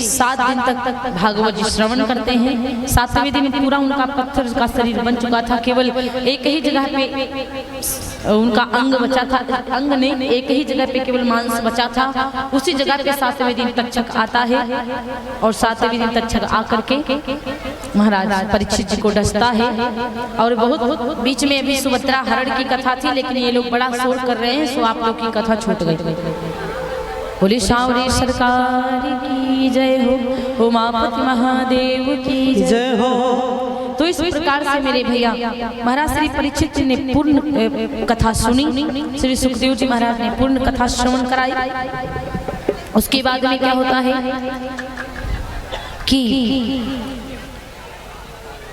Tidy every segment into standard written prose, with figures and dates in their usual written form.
7 दिन तक भागवत जी श्रवण करते हैं। 7वें दिन पूरा उनका पत्थर का शरीर बन चुका था, केवल एक ही जगह पे उनका अंग बचा था, अंग नहीं, एक ही जगह पे केवल मांस बचा था। उसी जगह पे 7वें दिन तक्षक आता है और 7वें दिन तक्षक आकर के महाराज परीक्षित जी को डसता है। और बहुत बीच में अभी सुभद्रा हरण की कथा थी, लेकिन ये लोग बड़ा शोर कर रहे हैं, सो आप लोग की कथा छूट गई। बोले सांवरी सरकार की जय हो, उमापति महादेव की जय हो। तो इस प्रकार से मेरे भैया महाराज श्री परीक्षित जी ने पूर्ण कथा सुनी, श्री सुखदेव जी महाराज ने पूर्ण कथा श्रवण कराई। उसके बाद में क्या होता है कि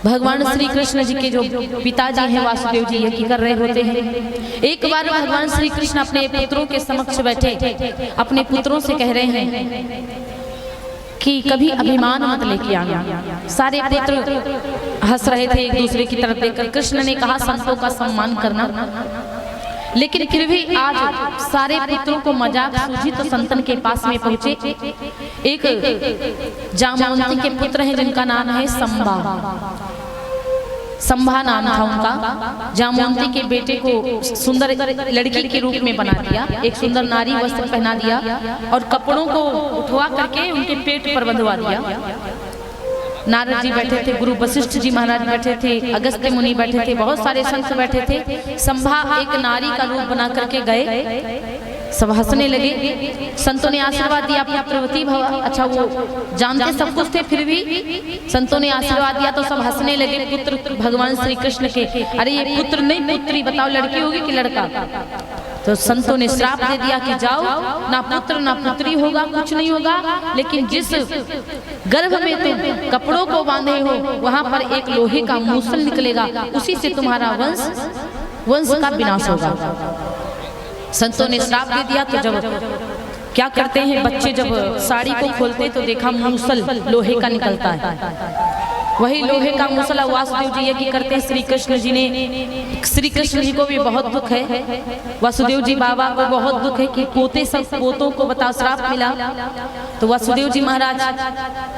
भगवान श्री कृष्ण जी के जो पिताजी हैं वासुदेव जी, ये कर रहे होते हैं। एक बार भगवान श्री कृष्ण अपने पुत्रों के समक्ष बैठे अपने पुत्रों से कह रहे हैं कि कभी अभिमान मत लेके आना। सारे पुत्र हंस रहे थे एक दूसरे की तरफ देखकर। कृष्ण ने कहा संतों का सम्मान करना, लेकिन फिर भी आज सारे पुत्रों को मजाक सूझी तो संतन के पास में पहुंचे। एक जामवंती के पुत्र हैं जिनका नाम है संभा, संभा नाम था उनका। जामवंती के बेटे को सुंदर लड़की के रूप में बना दिया, एक सुंदर नारी वस्त्र पहना दिया और कपड़ों को उठवा करके उनके पेट पर बंधवा दिया। नारद जी बैठे थे, गुरु वशिष्ठ जी महाराज बैठे थे, अगस्त्य मुनि बैठे थे, बहुत सारे संत बैठे थे। संभा एक नारी का रूप बना करके गए, सब हंसने लगे। संतों ने आशीर्वाद दिया पुत्रवती भव। अच्छा, वो जानते सब कुछ थे, फिर भी संतों ने आशीर्वाद दिया तो सब हंसने लगे पुत्र भगवान श्री कृष्ण के। अरे ये पुत्र नहीं पुत्री, बताओ लड़की होगी कि लड़का? तो संतों ने श्राप दे दिया कि जाओ, ना पुत्र ना पुत्री होगा, कुछ नहीं होगा, लेकिन जिस गर्भ में तुम कपड़ों को बांधे हो वहां पर एक लोहे का मूसल निकलेगा, उसी से तुम्हारा वंश का विनाश होगा। संतों ने श्राप दे दिया। तो जब क्या करते हैं बच्चे, जब साड़ी को खोलते तो देखा मूसल लोहे का निकलता है। वही लोहे का मूसल वासुदेव जी ये करते हैं। श्री कृष्ण जी ने, श्री कृष्ण जी को भी बहुत दुख है, वासुदेव जी बाबा को बहुत दुख है कि पोते सब पोतों को बताओ श्राप मिला। तो वासुदेव जी महाराज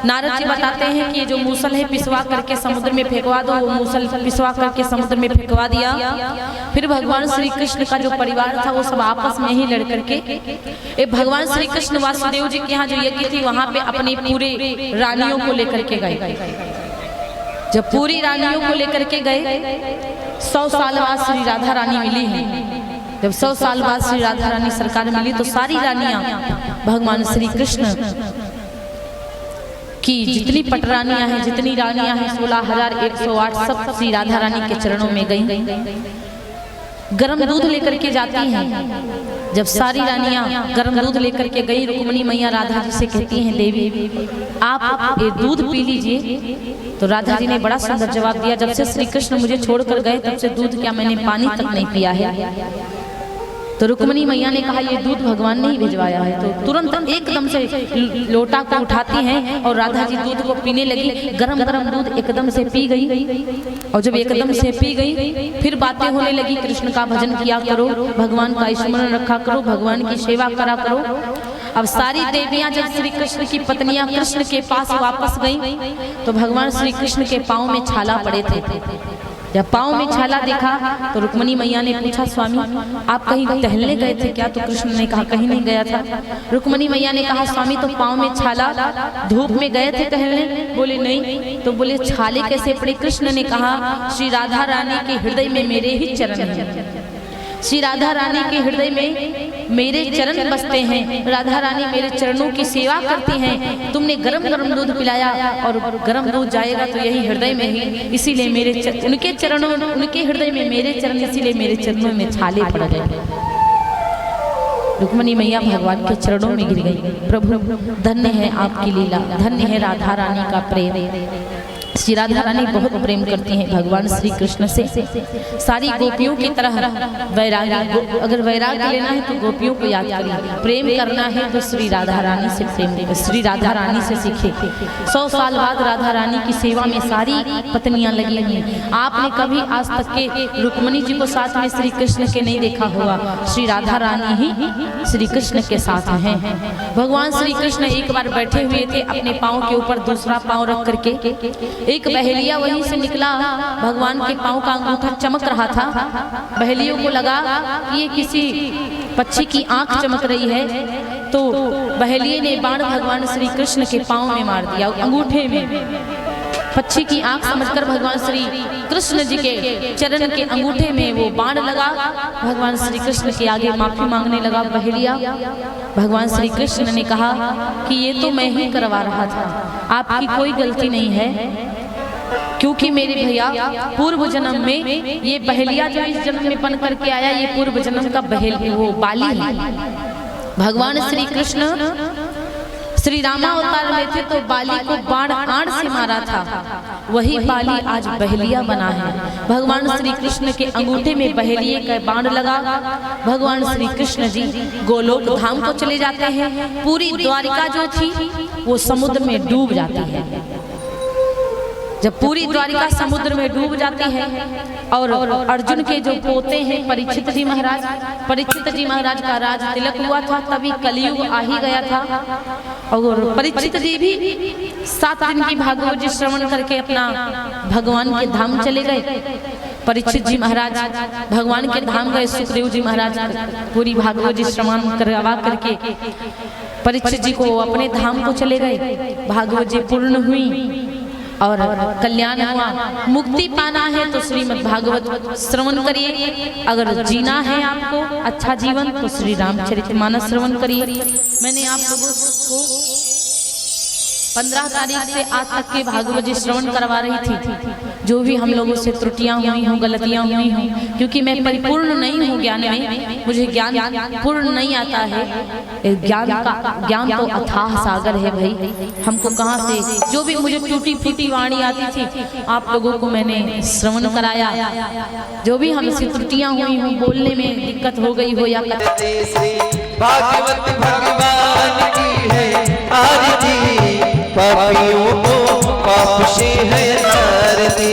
नारद जी बताते हैं कि ये जो मूसल है पिसवा करके समुद्र में फेंकवा दो। वो मूसल पिसवा करके समुद्र में फेंकवा दिया। फिर भगवान श्री कृष्ण का जो परिवार था वो सब आपस में ही लड़ करके भगवान श्री कृष्ण वासुदेव जी के यहाँ जो यज्ञ थी वहां पे अपनी पूरे रानियों को लेकर के गए। जब पूरी रानियों को लेकर के गए, 100 साल बाद श्री राधा रानी मिली है। जब 100 साल बाद श्री राधा रानी सरकार मिली तो सारी रानियां भगवान श्री कृष्ण की जितनी पटरानियां हैं, जितनी रानियां हैं 16,108 सब श्री राधा रानी के चरणों में गई। गरम दूध लेकर के जाती हैं। जब सारी रानियां गरम दूध लेकर के गई, रुक्मिणी मैया राधा जी से कहती हैं देवी आप ये दूध पी लीजिए। तो राधा जी ने बड़ा सुंदर जवाब दिया, जब से श्री कृष्ण मुझे छोड़कर गए तब से दूध क्या मैंने पानी तक नहीं पिया है। तो रुक्मिणी मैया ने कहा ये दूध भगवान ने ही भिजवाया है। तो तुरंत एकदम से लोटा को उठाती हैं और राधा जी दूध को पीने लगी। गरम गरम दूध एकदम से पी गई। और जब एकदम से पी गई फिर बातें होने लगी, कृष्ण का भजन किया करो, भगवान का स्मरण रखा करो, भगवान की सेवा करा करो। अब सारी देवियां जब श्री कृष्ण की पत्नियां कृष्ण के पास वापस गईं तो भगवान श्री कृष्ण के पाँव में छाला पड़े थे। जब पाँव में छाला देखा तो रुक्मिणी मैया ने पूछा स्वामी आप कहीं टहलने गए थे क्या? तो कृष्ण ने कहा कहीं नहीं गया था। रुक्मिणी मैया ने कहा स्वामी तो पाँव में छाला, धूप में गए थे टहलने? बोले नहीं। तो बोले छाले कैसे पड़े? कृष्ण ने कहा श्री राधा रानी के हृदय में मेरे ही चरण हैं, श्री राधा रानी के हृदय में मेरे चरण बसते हैं, राधा रानी मेरे चरणों की सेवा करती हैं। तुमने गरम गरम दूध पिलाया और गरम दूध जाएगा तो यही हृदय में ही, इसीलिए मेरे उनके चरणों, उनके हृदय में मेरे चरण, इसीलिए मेरे चरणों में छाले पड़ गए। रुक्मिणी मैया भगवान के चरणों में गिर गई। प्रभु धन्य है आपकी लीला, धन्य है राधा रानी का प्रेम। श्री राधा रानी बहुत प्रेम करती हैं भगवान श्री कृष्ण से। सारी गोपियों की तरह वैराग्य, अगर वैराग्य लेना है तो गोपियों को याद करिए, प्रेम करना है तो श्री राधा रानी से प्रेम, श्री राधा रानी से सीखे। 100 साल बाद राधा रानी की सेवा में सारी पत्नियां लगी हैं। आपने कभी आज तक के रुक्मणी जी को साथ में श्री कृष्ण के नहीं देखा होगा, श्री राधा रानी ही श्री कृष्ण के साथ हैं। भगवान श्री कृष्ण एक बार बैठे हुए थे, अपने पाँव के ऊपर दूसरा पाँव रख करके, एक बहेलिया वहीं से निकला, भगवान के पांव का अंगूठा चमक रहा था। बहेलियों को लगा कि ये किसी पक्षी की आंख चमक रही है, तो बहेलिये ने बाण भगवान श्री कृष्ण के पांव में मार दिया, अंगूठे में। पक्षी की आंख समझकर भगवान श्री कृष्ण जी के चरण के अंगूठे में वो बाण लगा। भगवान श्री कृष्ण के आगे माफी मांगने लगा बहेलिया। भगवान श्री कृष्ण ने कहा कि ये तो मैं ही करवा रहा था, आपकी कोई गलती नहीं है, क्योंकि मेरे भैया पूर्व जन्म में ये बहेलिया जो इस जन्म में बन करके आया, ये पूर्व जन्म का वो बाली है। भगवान श्री कृष्ण श्री रामावतार में थे तो बाली को बाण आड़ से मारा था, वही बाली आज बहेलिया बना है। भगवान श्री कृष्ण के अंगूठे में बहेलिये का बाण लगा। भगवान श्री कृष्ण जी गोलोक धाम को चले जाते हैं। पूरी द्वारिका जो थी वो समुद्र में डूब जाती है। जब पूरी द्वारिका समुद्र में डूब जाती है और अर्जुन के जो पोते हैं परीक्षित जी महाराज, परीक्षित जी महाराज का राज तिलक हुआ था, तभी कलयुग आ ही गया था। और परीक्षित जी भी 7 दिन की भागवत जी श्रवण करके अपना भगवान के धाम चले गए। परीक्षित जी महाराज भगवान के धाम गए, सुखदेव जी महाराज पूरी भागवत जी श्रवण करवा करके परीक्षित जी को अपने धाम को चले गए। भागवत जी पूर्ण हुई और कल्याण हुआ। मुक्ति पाना है तो श्रीमद् भागवत श्रवण करिए, अगर जीना है आपको अच्छा जीवन तो श्री रामचरितमानस श्रवण करिए। मैंने आप लोगों को 15 तारीख से आज तक के भागवत जी श्रवण करवा रही थी। जो भी हम लोगों से त्रुटियां हुई हों, गलतियां हुई हों, क्योंकि मैं परिपूर्ण नहीं हूँ ज्ञान में, मुझे ज्ञान पूर्ण नहीं आता है। ज्ञान तो अथाह सागर है भाई, हमको कहाँ से, जो भी मुझे टूटी फूटी वाणी आती थी आप लोगों को मैंने श्रवण कराया। जो भी हमसे त्रुटियां हुई हों, बोलने में दिक्कत हो गई हो या भागवत भगवान की है आरती, पापियों को पाप से है तारती।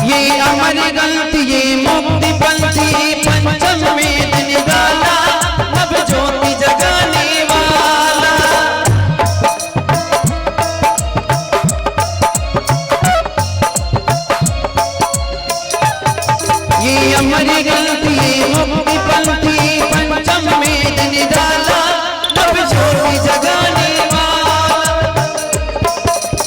ये अमर ग्रंथ ये मुक्ति पंथी, पंचम वेद निराला, नव ज्योति जगाने वाला। ये अमर ग्रंथ ये मुक्ति पंथी, पंचम वेद निराला, नव ज्योति जगाने वाला।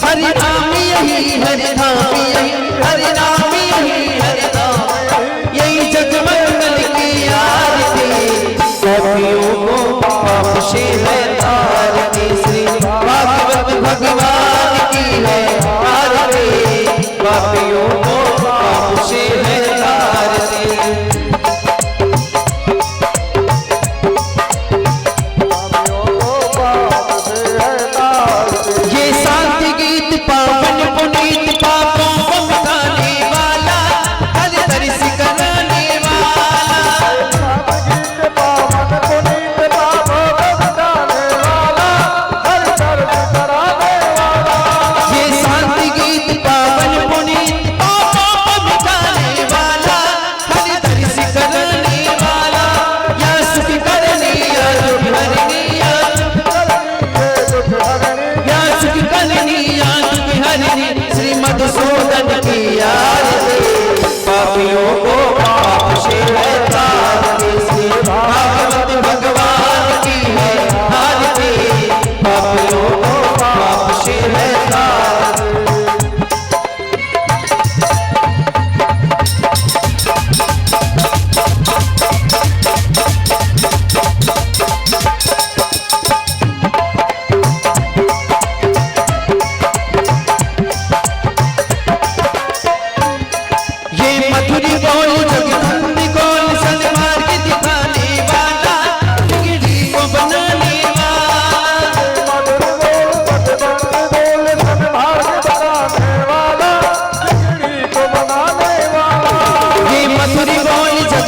हरि नाम यही, हरि नाम यही, हरि नाम यही, हरि नाम यही जगमंगल की आरती, पापियों को पाप से है तारती। श्री भागवत भगवान की है आरती, पापियों को पाप से है तारती।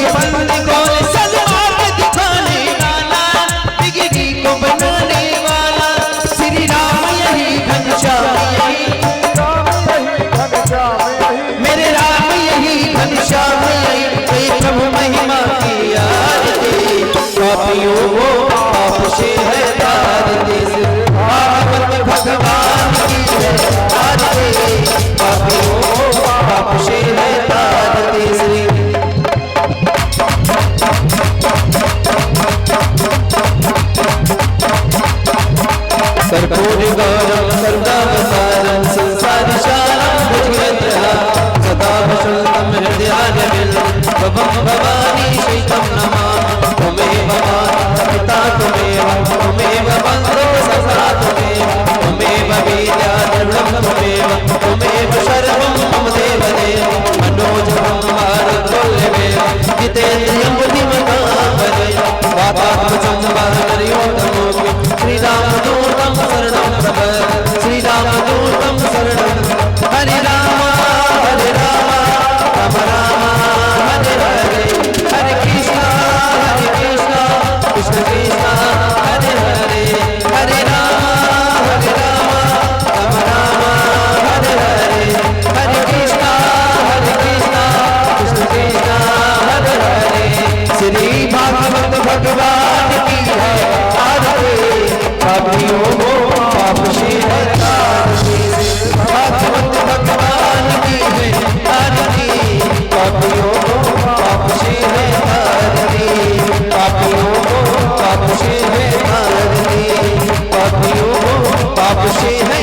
ये बंद कौन सलवा के दिखाने वाला, बिगड़ी को बनाने वाला, श्री राम यही घनश्याम यही, मेरे राम यही घनश्याम यही, हे प्रभु महिमा की आरती, पापियों को पाप से है तारती, भागवत भगवान की है आरती, पापियों को पाप से है तारती। श्री कर्पूर गौरम सर्वावतारम संसारशारम भुजगेन्द्रः सदा वसंतम हृदयारविंदं भवं भवानी शैतं नमामि। त्वमेव माता पिता त्वमेव बन्धुः सखा त्वमेव विद्या द्रविणं त्वमेव सर्वं मम देवदेव मनोजवं मारुततुल्यवेग जितेन्द्रियं बुद्धिमतां वदेत् वातात्मजं वानरयोधमोऽस्मि। श्रीरामदूतं शरणं प्रपद्ये श्रीरामदूतं शरणं हरे राम राम राम हरे हरे, हरे कृष्णा कृष्ण कृष्ण हरे हरे, हरे राम राम राम हरे हरे, हरे कृष्णा कृष्ण कृष्ण हरे हरे। श्री भागवत भगवान की है आरती, पापियों को पाप से है तारती, भागवत भगवान की है आरती, पापियों को पाप से है तारती, पापियों को पाप से है तारती, पापियों को पाप से है